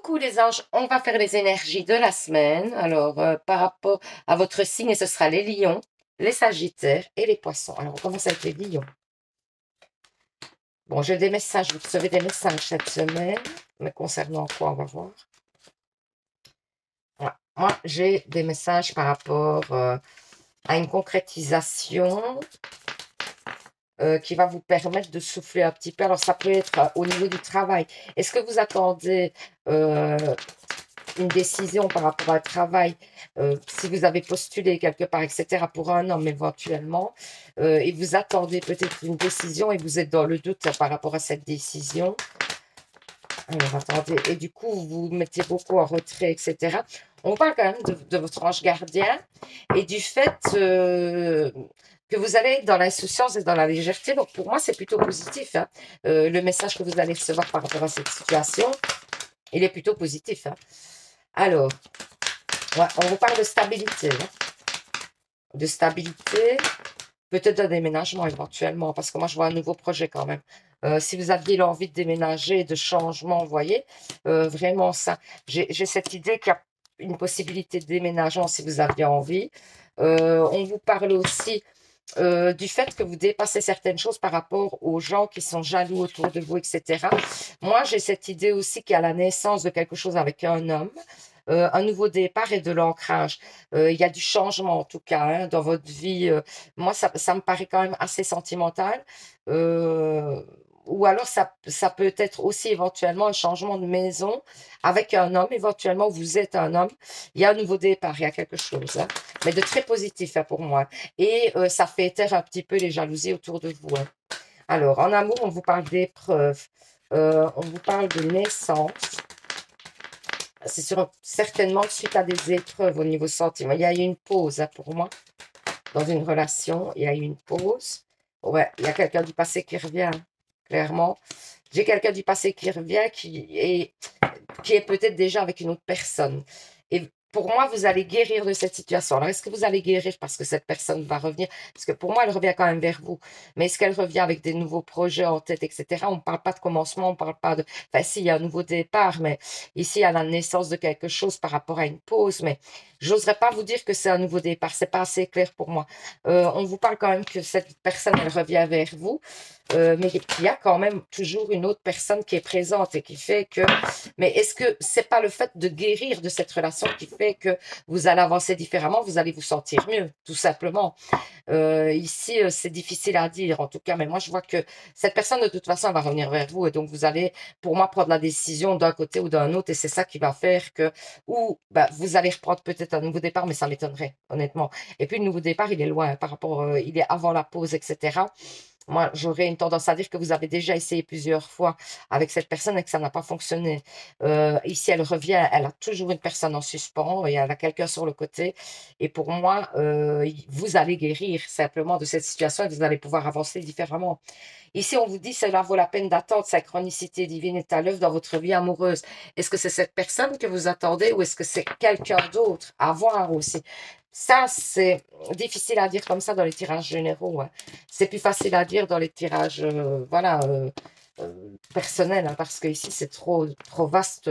Coucou les anges, on va faire les énergies de la semaine. Alors, par rapport à votre signe, ce sera les lions, les sagittaires et les poissons. Alors, on commence avec les lions. Bon, j'ai des messages, vous recevez des messages cette semaine, mais concernant quoi, on va voir. Voilà. Moi, j'ai des messages par rapport à une concrétisation qui va vous permettre de souffler un petit peu. Alors, ça peut être au niveau du travail. Est-ce que vous attendez une décision par rapport au travail, si vous avez postulé quelque part, etc., pour un homme éventuellement, et vous attendez peut-être une décision et vous êtes dans le doute par rapport à cette décision. Alors, attendez, et du coup, vous vous mettez beaucoup en retrait, etc. On parle quand même de votre ange gardien et du fait que vous allez être dans l'insouciance et dans la légèreté. Donc, pour moi, c'est plutôt positif, hein. Le message que vous allez recevoir par rapport à cette situation, il est plutôt positif, hein. Alors, ouais, on vous parle de stabilité, hein. De stabilité, peut-être d'un déménagement éventuellement, parce que moi, je vois un nouveau projet quand même. Si vous aviez l'envie de déménager, de changement, vous voyez, vraiment ça. J'ai cette idée qu'il y a une possibilité de déménagement si vous aviez envie. On vous parle aussi du fait que vous dépassez certaines choses par rapport aux gens qui sont jaloux autour de vous, etc. Moi, j'ai cette idée aussi qu'il y a la naissance de quelque chose avec un homme, un nouveau départ et de l'ancrage. Il y a du changement en tout cas, hein, dans votre vie. Moi, ça me paraît quand même assez sentimental. Euh, ou alors, ça peut être aussi éventuellement un changement de maison avec un homme. Éventuellement, vous êtes un homme. Il y a un nouveau départ, il y a quelque chose, hein, mais de très positif, hein, pour moi. Et ça fait taire un petit peu les jalousies autour de vous, hein. Alors, en amour, on vous parle d'épreuves. On vous parle de naissance. C'est certainement suite à des épreuves au niveau sentiment. Il y a eu une pause, hein, pour moi, dans une relation. Il y a eu une pause. Ouais, il y a quelqu'un du passé qui revient, clairement. J'ai quelqu'un du passé qui revient, qui est peut-être déjà avec une autre personne. Et pour moi, vous allez guérir de cette situation. Alors, est-ce que vous allez guérir parce que cette personne va revenir? Parce que pour moi, elle revient quand même vers vous. Mais est-ce qu'elle revient avec des nouveaux projets en tête, etc.? On ne parle pas de commencement, on ne parle pas de... Enfin, si, il y a un nouveau départ, mais ici, il y a la naissance de quelque chose par rapport à une pause. Mais j'oserais pas vous dire que c'est un nouveau départ. C'est pas assez clair pour moi. On vous parle quand même que cette personne, elle revient vers vous. Mais il y a quand même toujours une autre personne qui est présente et qui fait que... Mais est-ce que c'est pas le fait de guérir de cette relation qui fait que vous allez avancer différemment, vous allez vous sentir mieux, tout simplement. Ici, c'est difficile à dire en tout cas, mais moi je vois que cette personne de toute façon va revenir vers vous et donc vous allez, pour moi, prendre la décision d'un côté ou d'un autre et c'est ça qui va faire que, ou bah, vous allez reprendre peut-être un nouveau départ, mais ça m'étonnerait, honnêtement. Et puis le nouveau départ, il est loin par rapport, il est avant la pause, etc. Moi, j'aurais une tendance à dire que vous avez déjà essayé plusieurs fois avec cette personne et que ça n'a pas fonctionné. Ici, elle revient, elle a toujours une personne en suspens et elle a quelqu'un sur le côté. Et pour moi, vous allez guérir simplement de cette situation et vous allez pouvoir avancer différemment. Ici, on vous dit, cela vaut la peine d'attendre, synchronicité divine est à l'œuvre dans votre vie amoureuse. Est-ce que c'est cette personne que vous attendez ou est-ce que c'est quelqu'un d'autre à voir aussi? Ça, c'est difficile à dire comme ça dans les tirages généraux, hein. C'est plus facile à dire dans les tirages, voilà, personnels, hein, parce que ici, c'est trop vaste,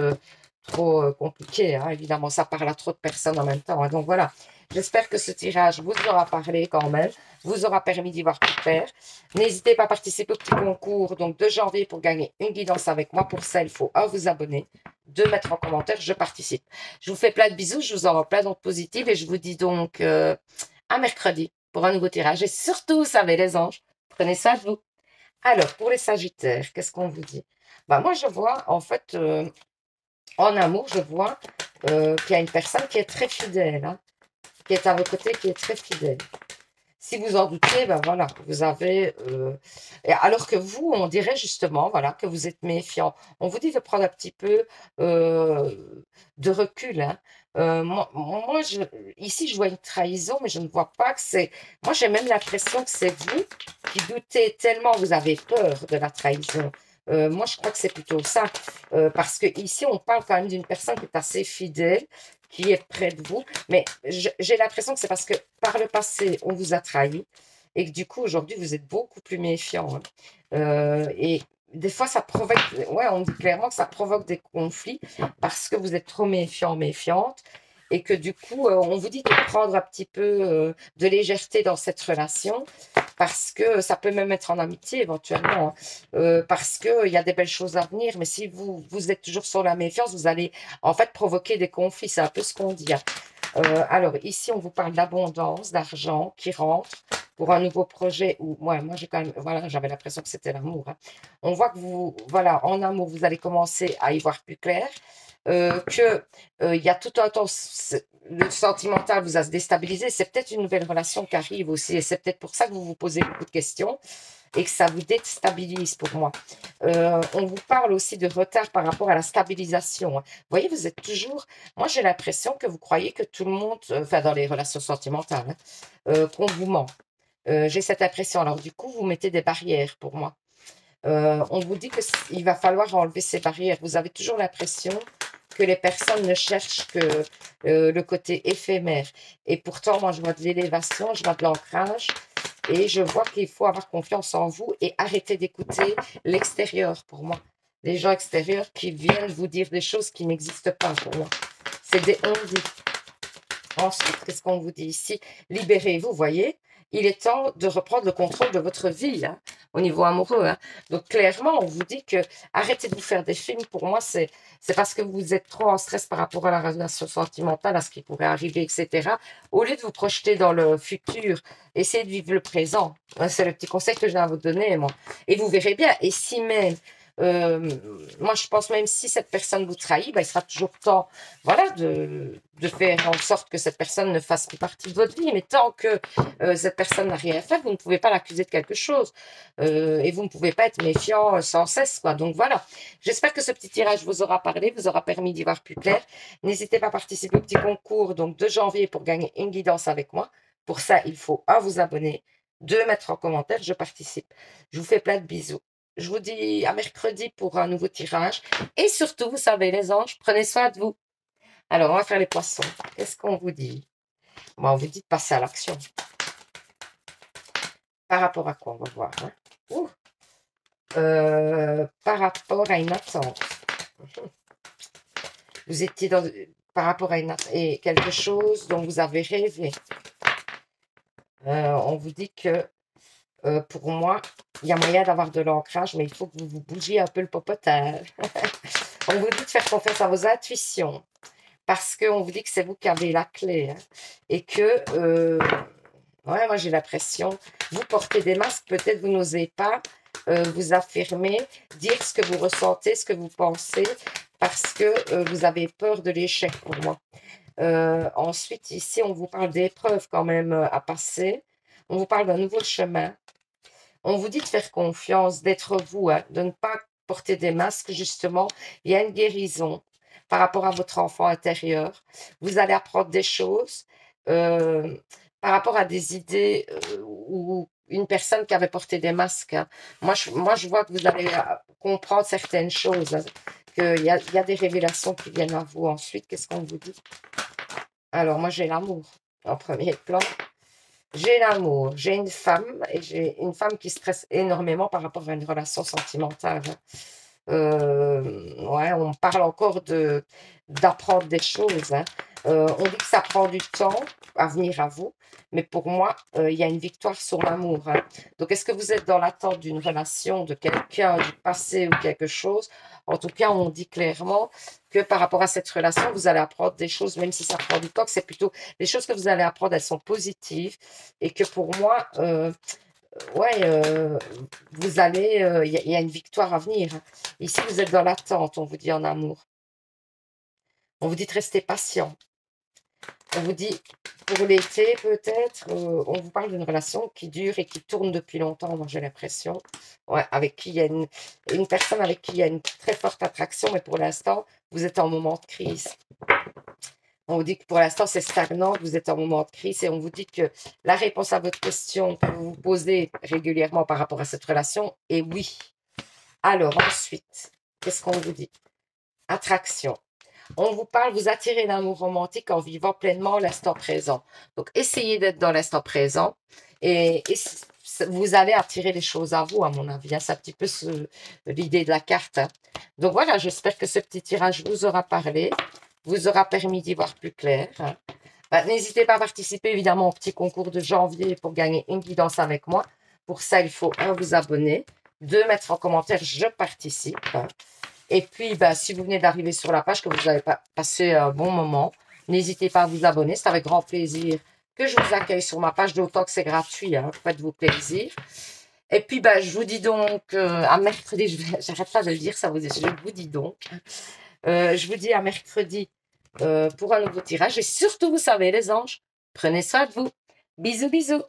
trop compliqué, hein, évidemment. Ça parle à trop de personnes en même temps, hein. Donc voilà, j'espère que ce tirage vous aura parlé quand même, vous aura permis d'y voir plus clair. N'hésitez pas à participer au petit concours donc de janvier pour gagner une guidance avec moi. Pour ça, il faut vous abonner, 2 mettre en commentaire, je participe. Je vous fais plein de bisous, je vous envoie plein d'ondes positives et je vous dis donc à mercredi pour un nouveau tirage. Et surtout, vous savez les anges, prenez soin de vous. Alors, pour les sagittaires, qu'est-ce qu'on vous dit? Bah, moi, je vois, en fait, en amour, je vois qu'il y a une personne qui est très fidèle, hein, qui est à vos côtés, qui est très fidèle. Si vous en doutez, ben voilà, vous avez... alors que vous, on dirait justement, voilà, que vous êtes méfiant. On vous dit de prendre un petit peu de recul, hein. Ici, je vois une trahison, mais je ne vois pas que c'est... Moi, j'ai même l'impression que c'est vous qui doutez tellement vous avez peur de la trahison. Moi, je crois que c'est plutôt ça. Parce que ici, on parle quand même d'une personne qui est assez fidèle, qui est près de vous. Mais j'ai l'impression que c'est parce que par le passé, on vous a trahi et que du coup, aujourd'hui, vous êtes beaucoup plus méfiant, hein. Et des fois, ça provoque, ouais, on dit clairement que ça provoque des conflits parce que vous êtes trop méfiant, méfiante, et que du coup, on vous dit de prendre un petit peu de légèreté dans cette relation parce que ça peut même être en amitié éventuellement, hein, parce qu'il y a des belles choses à venir, mais si vous êtes toujours sur la méfiance, vous allez en fait provoquer des conflits, c'est un peu ce qu'on dit, hein. Alors ici, on vous parle d'abondance, d'argent qui rentre pour un nouveau projet où moi j'ai quand même, voilà, j'avais l'impression que c'était l'amour, hein. On voit que vous, voilà, en amour, vous allez commencer à y voir plus clair, que il y a tout un temps, le sentimental vous a déstabilisé, c'est peut-être une nouvelle relation qui arrive aussi, et c'est peut-être pour ça que vous vous posez beaucoup de questions et que ça vous déstabilise pour moi. On vous parle aussi de retard par rapport à la stabilisation, hein. Vous voyez, vous êtes toujours, moi j'ai l'impression que vous croyez que tout le monde, enfin dans les relations sentimentales, hein, qu'on vous ment. J'ai cette impression. Alors du coup, vous mettez des barrières pour moi. On vous dit qu'il va falloir enlever ces barrières. Vous avez toujours l'impression que les personnes ne cherchent que le côté éphémère. Et pourtant, moi, je vois de l'élévation, je vois de l'ancrage. Et je vois qu'il faut avoir confiance en vous et arrêter d'écouter l'extérieur pour moi. Les gens extérieurs qui viennent vous dire des choses qui n'existent pas pour moi. C'est des on-dit. Ensuite, qu'est-ce qu'on vous dit ici? Libérez-vous, voyez? Il est temps de reprendre le contrôle de votre vie, hein, au niveau amoureux, hein. Donc, clairement, on vous dit que arrêtez de vous faire des films. Pour moi, c'est parce que vous êtes trop en stress par rapport à la relation sentimentale, à ce qui pourrait arriver, etc. Au lieu de vous projeter dans le futur, essayez de vivre le présent. Hein, c'est le petit conseil que j'ai à vous donner, moi. Et vous verrez bien. Et si même, euh, moi, je pense même si cette personne vous trahit, ben, il sera toujours temps, voilà, de faire en sorte que cette personne ne fasse plus partie de votre vie. Mais tant que cette personne n'a rien fait, vous ne pouvez pas l'accuser de quelque chose. Et vous ne pouvez pas être méfiant sans cesse, quoi. Donc voilà. J'espère que ce petit tirage vous aura parlé, vous aura permis d'y voir plus clair. N'hésitez pas à participer au petit concours, donc 2 janvier, pour gagner une guidance avec moi. Pour ça, il faut 1, vous abonner, 2, mettre en commentaire, je participe. Je vous fais plein de bisous. Je vous dis à mercredi pour un nouveau tirage. Et surtout, vous savez, les anges, prenez soin de vous. Alors, on va faire les poissons. Qu'est-ce qu'on vous dit? Bon, on vous dit de passer à l'action. Par rapport à quoi? On va voir, hein. Ouh. Par rapport à une attente. Vous étiez dans, par rapport à et quelque chose dont vous avez rêvé. On vous dit que pour moi, il y a moyen d'avoir de l'ancrage, mais il faut que vous vous bougiez un peu le popotage. On vous dit de faire confiance à vos intuitions, parce qu'on vous dit que c'est vous qui avez la clé, hein, et que, ouais, moi j'ai l'impression, vous portez des masques, peut-être vous n'osez pas vous affirmer, dire ce que vous ressentez, ce que vous pensez, parce que vous avez peur de l'échec pour moi. Ensuite, ici, on vous parle d'épreuves quand même à passer. On vous parle d'un nouveau chemin. On vous dit de faire confiance, d'être vous, hein, de ne pas porter des masques, justement. Il y a une guérison par rapport à votre enfant intérieur. Vous allez apprendre des choses euh, par rapport à des idées ou une personne qui avait porté des masques, hein. Moi, je vois que vous allez comprendre certaines choses, hein, il y a des révélations qui viennent à vous ensuite. Qu'est-ce qu'on vous dit? Alors, moi, j'ai l'amour en premier plan. J'ai l'amour, j'ai une femme et j'ai une femme qui stresse énormément par rapport à une relation sentimentale, hein. Ouais, on parle encore d'apprendre des choses, hein. On dit que ça prend du temps à venir à vous, mais pour moi, il y a une victoire sur l'amour, hein. Donc, est-ce que vous êtes dans l'attente d'une relation, de quelqu'un, du passé ou quelque chose? En tout cas, on dit clairement que par rapport à cette relation, vous allez apprendre des choses, même si ça prend du temps, que c'est plutôt les choses que vous allez apprendre, elles sont positives et que pour moi, ouais, vous allez, il y a une victoire à venir, hein. Ici, vous êtes dans l'attente, on vous dit en amour. On vous dit de rester patient. On vous dit, pour l'été, peut-être, on vous parle d'une relation qui dure et qui tourne depuis longtemps, moi j'ai l'impression. Ouais, avec qui il y a une personne avec qui il y a une très forte attraction, mais pour l'instant, vous êtes en moment de crise. On vous dit que pour l'instant, c'est stagnant, que vous êtes en moment de crise et on vous dit que la réponse à votre question que vous vous posez régulièrement par rapport à cette relation est oui. Alors ensuite, qu'est-ce qu'on vous dit? Attraction. On vous parle, vous attirez l'amour romantique en vivant pleinement l'instant présent. Donc, essayez d'être dans l'instant présent et vous allez attirer les choses à vous, à mon avis. Hein. C'est un petit peu l'idée de la carte. Hein. Donc voilà, j'espère que ce petit tirage vous aura parlé, vous aura permis d'y voir plus clair. Hein. Bah, n'hésitez pas à participer évidemment au petit concours de janvier pour gagner une guidance avec moi. Pour ça, il faut 1, vous abonner, 2, mettre en commentaire je participe. Et puis, bah, si vous venez d'arriver sur la page, que vous avez passé un bon moment, n'hésitez pas à vous abonner. C'est avec grand plaisir que je vous accueille sur ma page, d'autant que c'est gratuit. Hein, faites-vous plaisir. Et puis, bah, je vous dis donc à mercredi. J'arrête pas de le dire, ça vous je vous dis donc. Je vous dis à mercredi pour un nouveau tirage. Et surtout, vous savez, les anges, prenez soin de vous. Bisous, bisous.